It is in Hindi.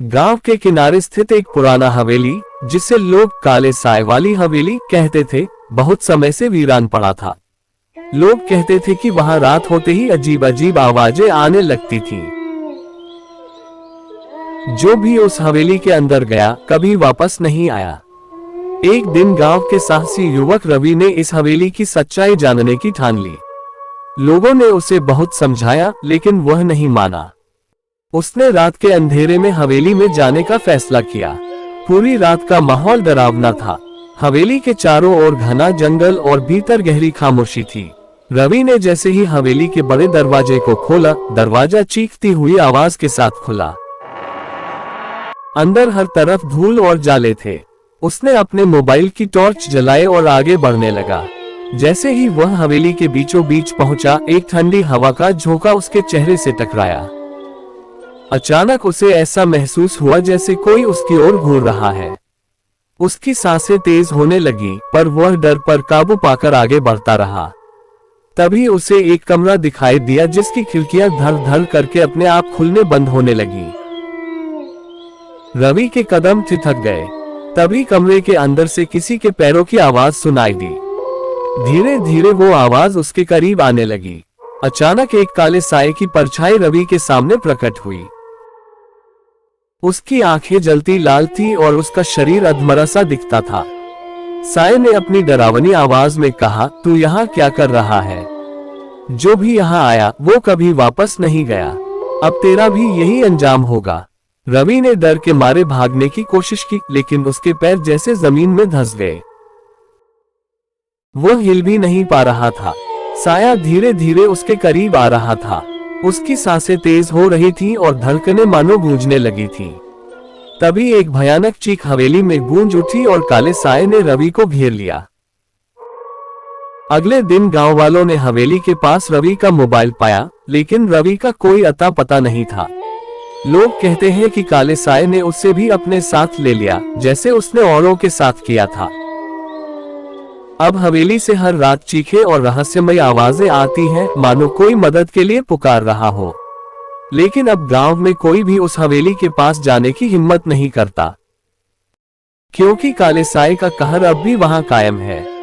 गांव के किनारे स्थित एक पुराना हवेली, जिसे लोग काले साए वाली हवेली कहते थे, बहुत समय से वीरान पड़ा था। लोग कहते थे कि वहां रात होते ही अजीब अजीब आवाजें आने लगती थीं। जो भी उस हवेली के अंदर गया कभी वापस नहीं आया। एक दिन गांव के साहसी युवक रवि ने इस हवेली की सच्चाई जानने की ठान ली। लोगों ने उसे बहुत समझाया, लेकिन वह नहीं माना। उसने रात के अंधेरे में हवेली में जाने का फैसला किया। पूरी रात का माहौल डरावना था। हवेली के चारों ओर घना जंगल और भीतर गहरी खामोशी थी। रवि ने जैसे ही हवेली के बड़े दरवाजे को खोला, दरवाजा चीखती हुई आवाज के साथ खुला। अंदर हर तरफ धूल और जाले थे। उसने अपने मोबाइल की टॉर्च जलाए और आगे बढ़ने लगा। जैसे ही वह हवेली के बीचों बीच पहुंचा, एक ठंडी हवा का झोंका उसके चेहरे से टकराया। अचानक उसे ऐसा महसूस हुआ जैसे कोई उसकी ओर घूर रहा है। उसकी सांसें तेज होने लगी, पर वह डर पर काबू पाकर आगे बढ़ता रहा। तभी उसे एक कमरा दिखाई दिया जिसकी खिड़कियां धड़ धड़ करके अपने आप खुलने बंद होने लगी। रवि के कदम ठिठक गए। तभी कमरे के अंदर से किसी के पैरों की आवाज सुनाई दी। धीरे धीरे वो आवाज उसके करीब आने लगी। अचानक एक काले साए की परछाई रवि के सामने प्रकट हुई। उसकी आंखें जलती लाल थी और उसका शरीर अधमरा सा दिखता था। साए ने अपनी डरावनी आवाज में कहा, तू यहाँ क्या कर रहा है? जो भी यहाँ आया वो कभी वापस नहीं गया। अब तेरा भी यही अंजाम होगा। रवि ने डर के मारे भागने की कोशिश की, लेकिन उसके पैर जैसे जमीन में धंस गए। वह हिल भी नहीं पा रहा था। साया धीरे धीरे उसके करीब आ रहा था। उसकी सांसें तेज हो रही थीं और धड़कनें मानो गूंजने लगी थीं। तभी एक भयानक चीख हवेली में गूंज उठी और काले साए ने रवि को घेर लिया। अगले दिन गांव वालों ने हवेली के पास रवि का मोबाइल पाया, लेकिन रवि का कोई अता पता नहीं था। लोग कहते हैं कि काले साए ने उससे भी अपने साथ ले लिया, जैसे उसने औरों के साथ किया था। अब हवेली से हर रात चीखें और रहस्यमय आवाजें आती हैं, मानो कोई मदद के लिए पुकार रहा हो। लेकिन अब गांव में कोई भी उस हवेली के पास जाने की हिम्मत नहीं करता, क्योंकि काले साए का कहर अब भी वहां कायम है।